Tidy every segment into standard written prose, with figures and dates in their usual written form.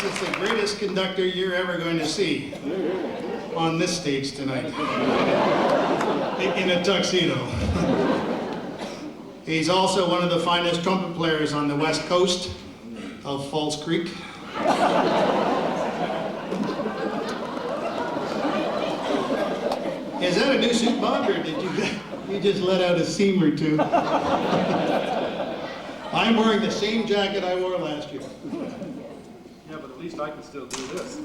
This is the greatest conductor you're ever going to see on this stage tonight in a tuxedo. He's also one of the finest trumpet players on the west coast of Falls Creek. Is that a new suit, Bob, or did you just let out a seam or two? I'm wearing the same jacket I wore last year. Yeah, but at least I can still do this.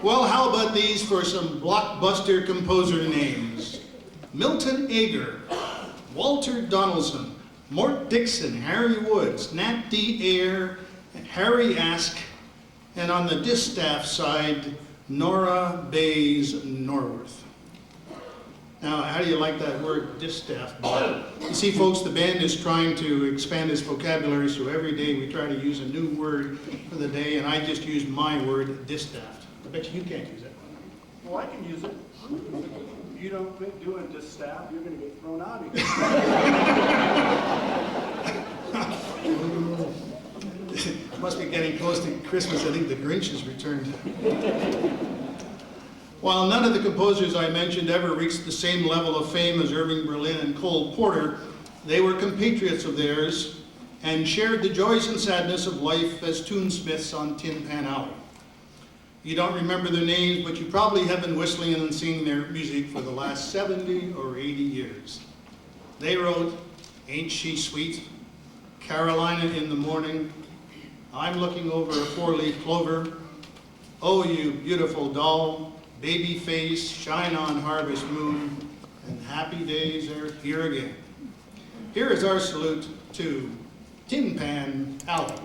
Well, how about these for some blockbuster composer names? Milton Ager, Walter Donaldson, Mort Dixon, Harry Woods, Nat D. Ayer, Harry Ask, and on the distaff side, Nora Bays Norworth. Now, how do you like that word, distaff, Bob? You see, folks, the band is trying to expand its vocabulary, so every day we try to use a new word for the day, and I just used my word, distaff. I bet you can't use it. Well, I can use it. If you don't quit doing distaff, you're going to get thrown out again. Must be getting close to Christmas. I think the Grinch has returned. While none of the composers I mentioned ever reached the same level of fame as Irving Berlin and Cole Porter, they were compatriots of theirs and shared the joys and sadness of life as tunesmiths on Tin Pan Alley. You don't remember their names, but you probably have been whistling and singing their music for the last 70 or 80 years. They wrote Ain't She Sweet, Carolina in the Morning, I'm Looking Over a Four-Leaf Clover, Oh You Beautiful Doll, Baby Face, Shine On Harvest Moon, and Happy Days Are Here Again. Here is our salute to Tin Pan Alley.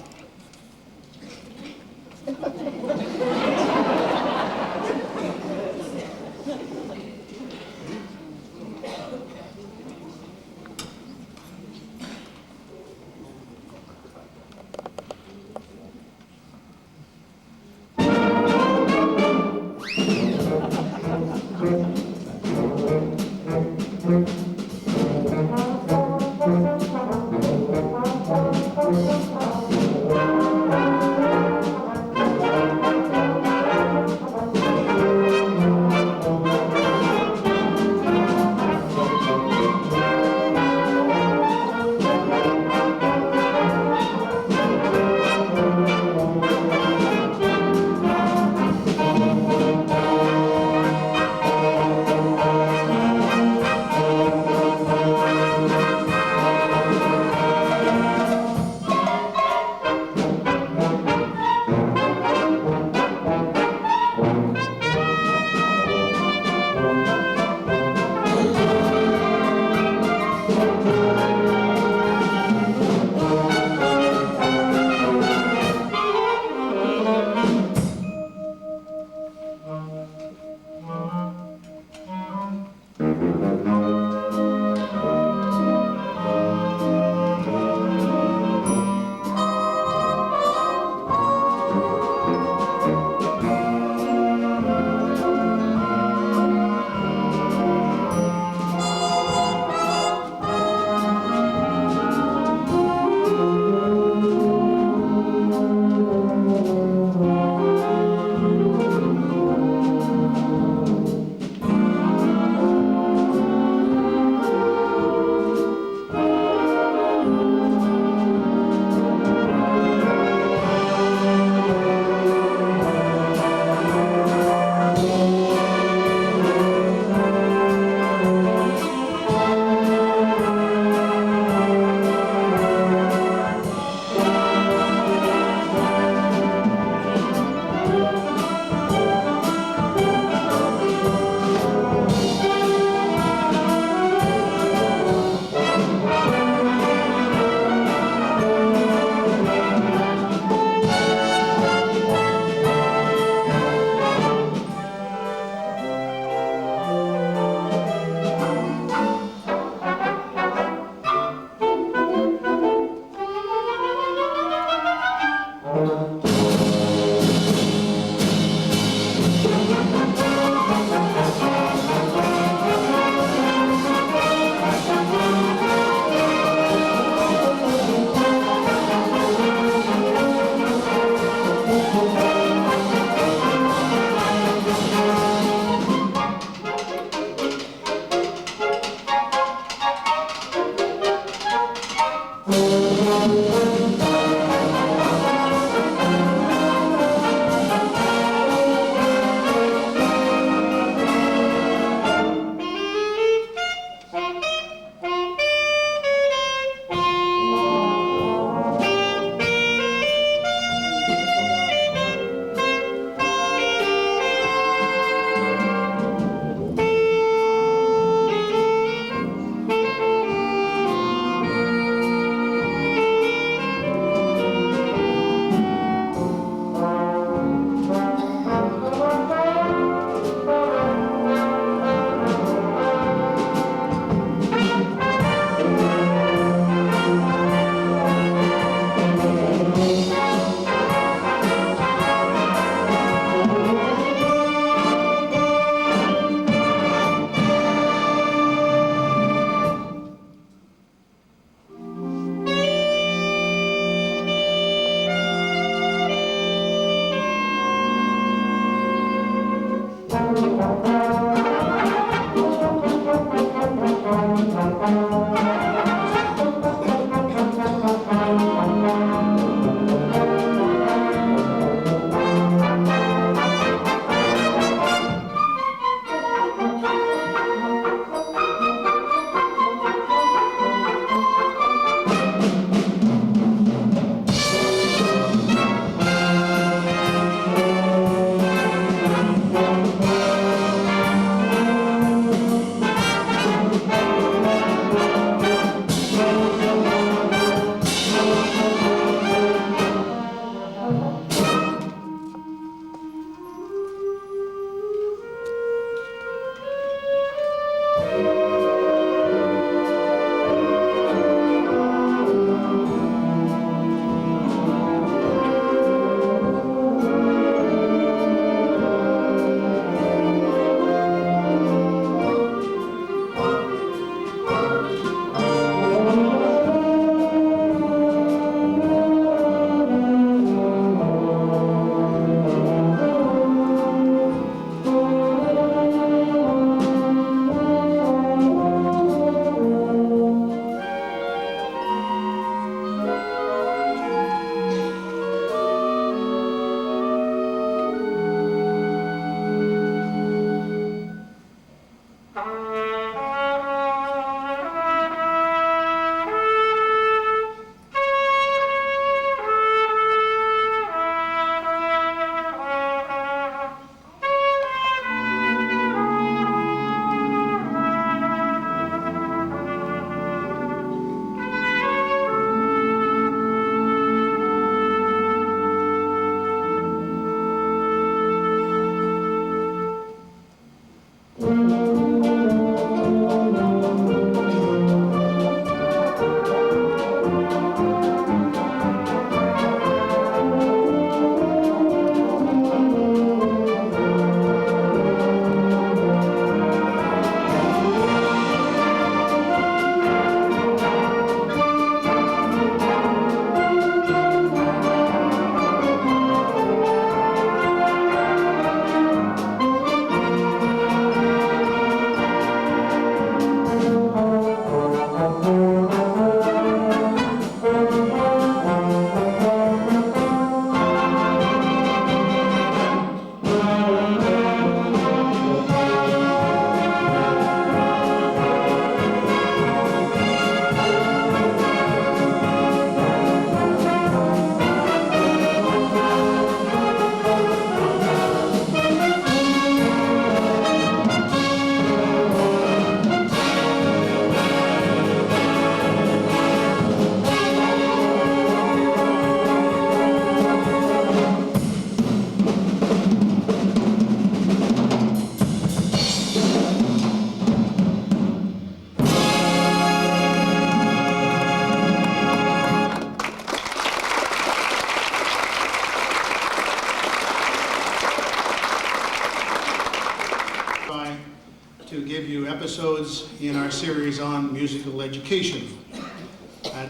To give you episodes in our series on musical education.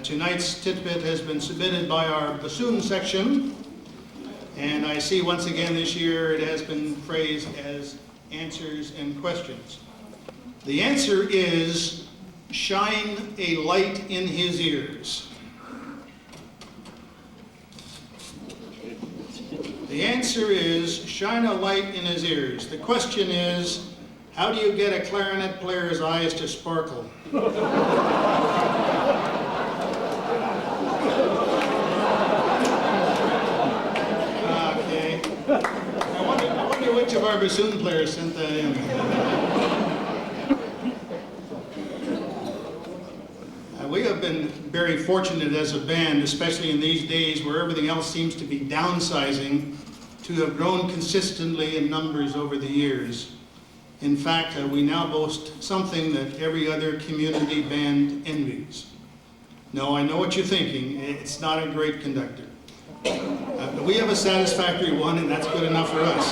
Tonight's tidbit has been submitted by our bassoon section, and I see once again this year it has been phrased as answers and questions. The answer is shine a light in his ears. The answer is shine a light in his ears. The question is, how do you get a clarinet player's eyes to sparkle? Okay. I wonder which of our bassoon players sent that in. We have been very fortunate as a band, especially in these days where everything else seems to be downsizing, to have grown consistently in numbers over the years. In fact, we now boast something that every other community band envies. No, I know what you're thinking. It's not a great conductor. But we have a satisfactory one, and that's good enough for us.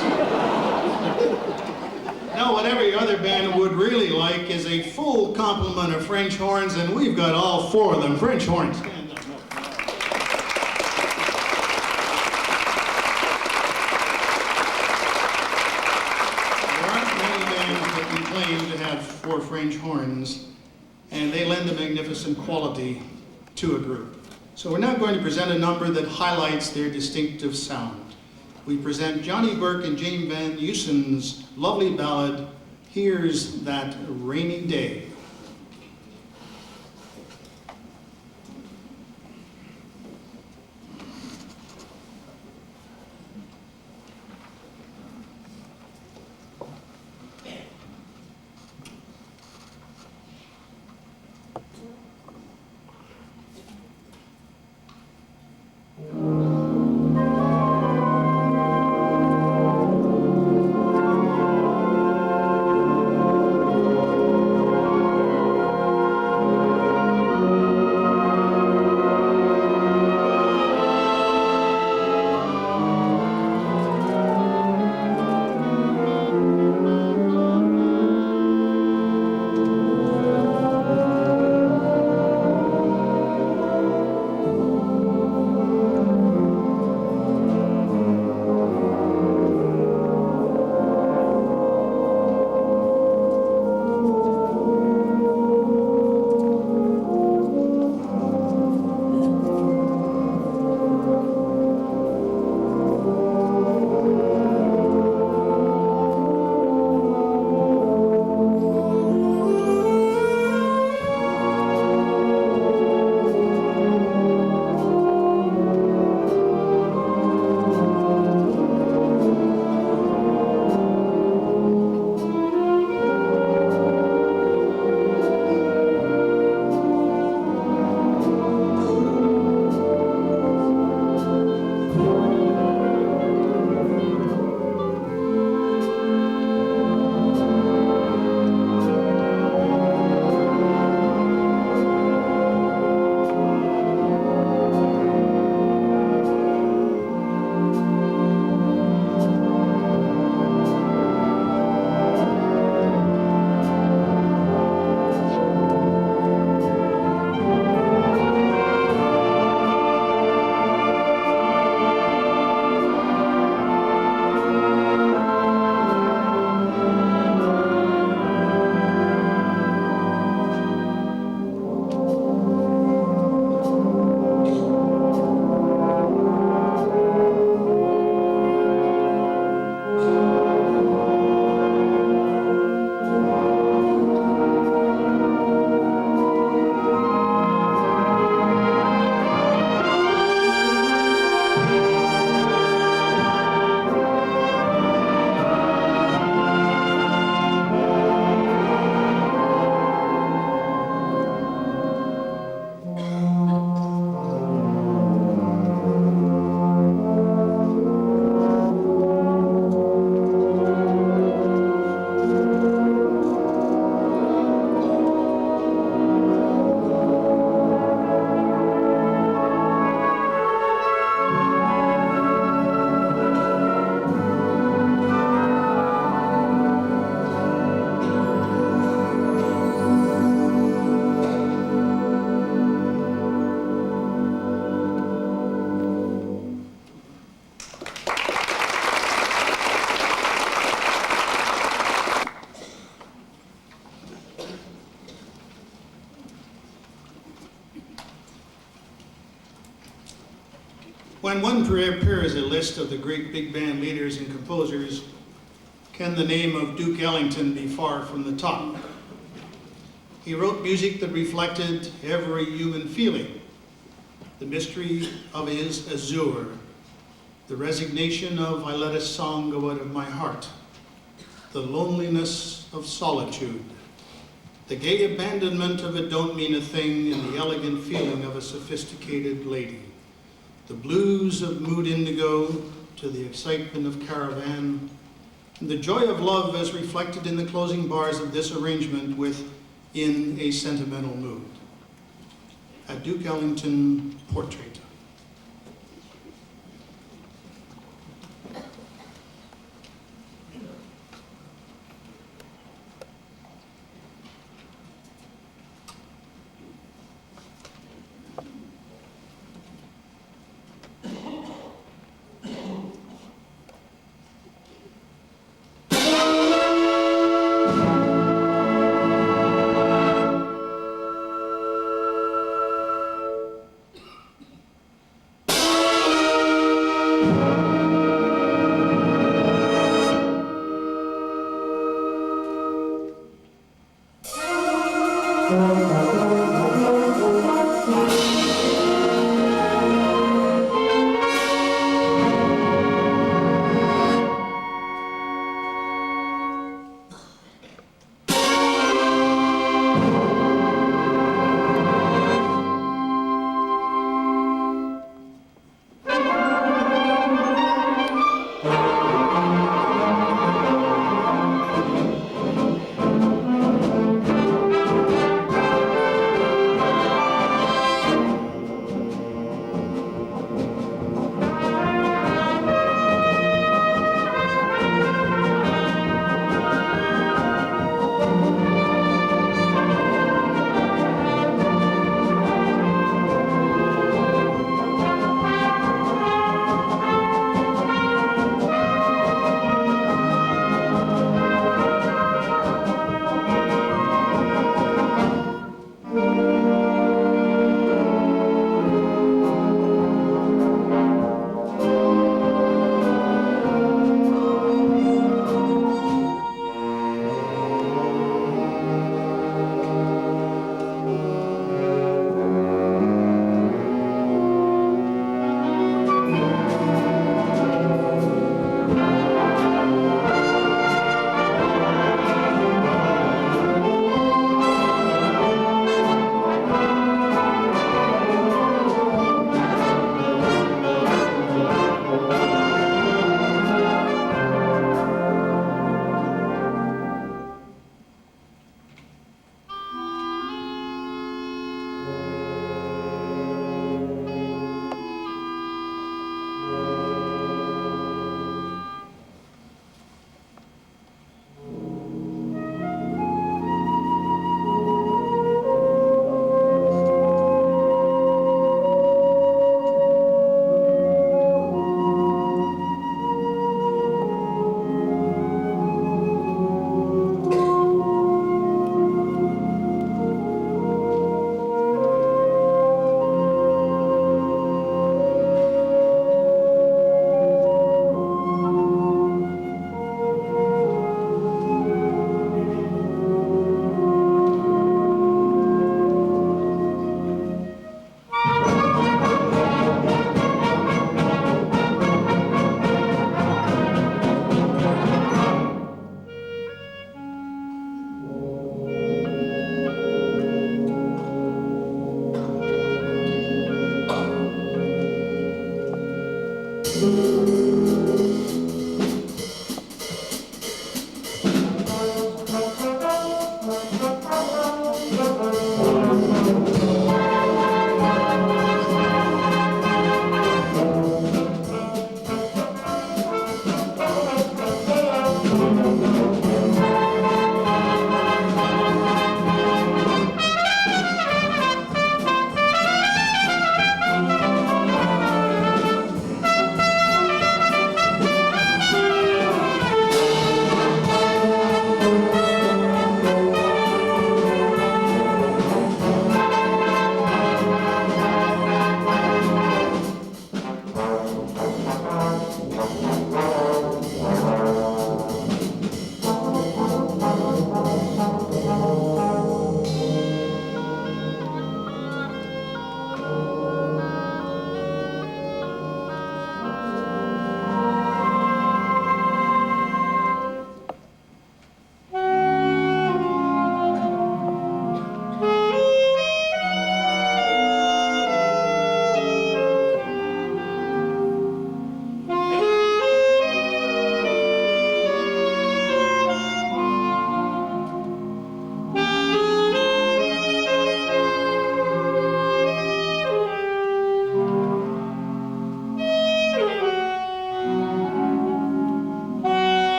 Now, what every other band would really like is a full complement of French horns, and we've got all four of them. French horns. Stand up. To have four French horns, and they lend a magnificent quality to a group. So we're now going to present a number that highlights their distinctive sound. We present Johnny Burke and Jane Van Heusen's lovely ballad, Here's That Rainy Day. When one prepares a list of the great big band leaders and composers, can the name of Duke Ellington be far from the top? He wrote music that reflected every human feeling, the mystery of his azure, the resignation of I let a song go out of my heart, the loneliness of solitude, the gay abandonment of a don't mean a thing, and the elegant feeling of a sophisticated lady, the blues of mood indigo to the excitement of caravan, and the joy of love as reflected in the closing bars of this arrangement with In a Sentimental Mood. A Duke Ellington portrait.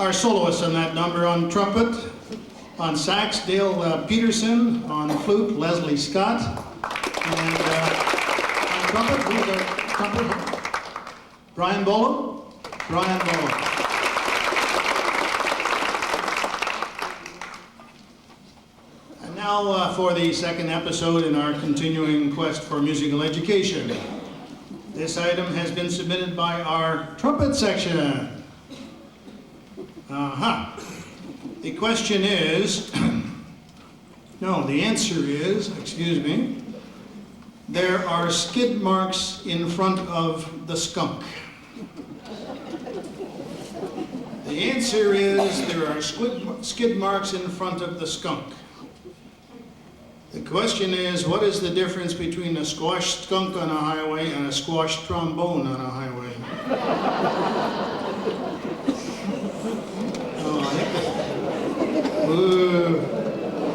our soloists on that number: on trumpet, on sax, Dale Peterson; on flute, Leslie Scott; and on trumpet, who's our trumpet? Brian Bolo? Brian Bolo. And now for the second episode in our continuing quest for musical education. This item has been submitted by our trumpet section. The question is, no, the answer is, excuse me, there are skid marks in front of the skunk. The answer is, there are skid marks in front of the skunk. The question is, what is the difference between a squashed skunk on a highway and a squashed trombone on a highway? Ooh.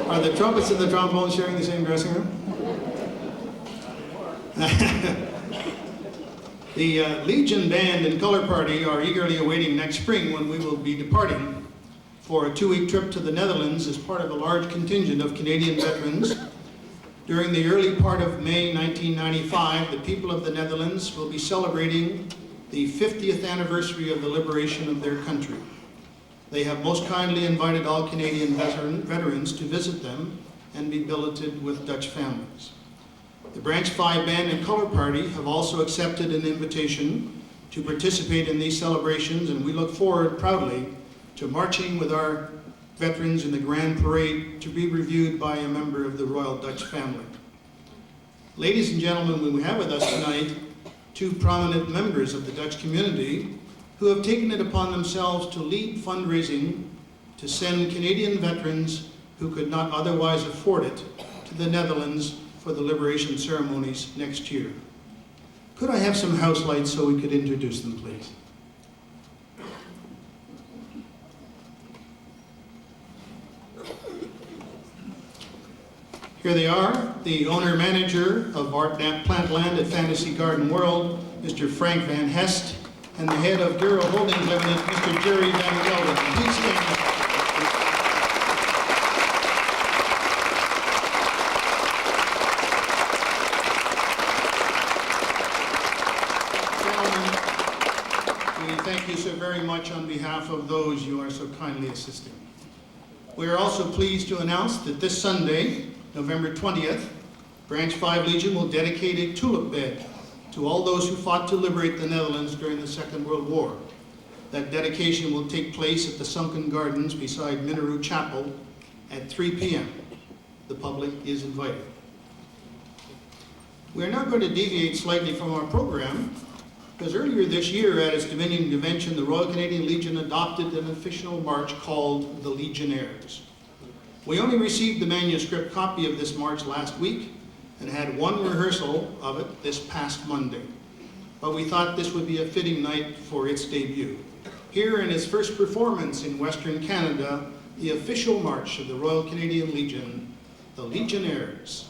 Are the trumpets and the trombones sharing the same dressing room? The Legion Band and Color Party are eagerly awaiting next spring when we will be departing for a 2-week trip to the Netherlands as part of a large contingent of Canadian veterans. During the early part of May 1995, the people of the Netherlands will be celebrating the 50th anniversary of the liberation of their country. They have most kindly invited all Canadian veterans to visit them and be billeted with Dutch families. The Branch 5 Band and Color Party have also accepted an invitation to participate in these celebrations, and we look forward proudly to marching with our veterans in the Grand Parade, to be reviewed by a member of the Royal Dutch family. Ladies and gentlemen, we have with us tonight 2 prominent members of the Dutch community who have taken it upon themselves to lead fundraising to send Canadian veterans who could not otherwise afford it to the Netherlands for the liberation ceremonies next year. Could I have some house lights so we could introduce them, please? Here they are, the owner-manager of Art Plant Land at Fantasy Garden World, Mr. Frank Van Hest, and the head of Giro Holdings Limited, Mr. Jerry Van Gelder. Please stand up. Gentlemen, we thank you so very much on behalf of those you are so kindly assisting. We are also pleased to announce that this Sunday, November 20th, Branch 5 Legion will dedicate a tulip bed to all those who fought to liberate the Netherlands during the Second World War. That dedication will take place at the Sunken Gardens beside Minaroo Chapel at 3 p.m. The public is invited. We are now going to deviate slightly from our program, because earlier this year at its Dominion Convention, the Royal Canadian Legion adopted an official march called the Legionnaires. We only received the manuscript copy of this march last week and had one rehearsal of it this past Monday. But we thought this would be a fitting night for its debut. Here in its first performance in Western Canada, the official march of the Royal Canadian Legion, the Legionnaires.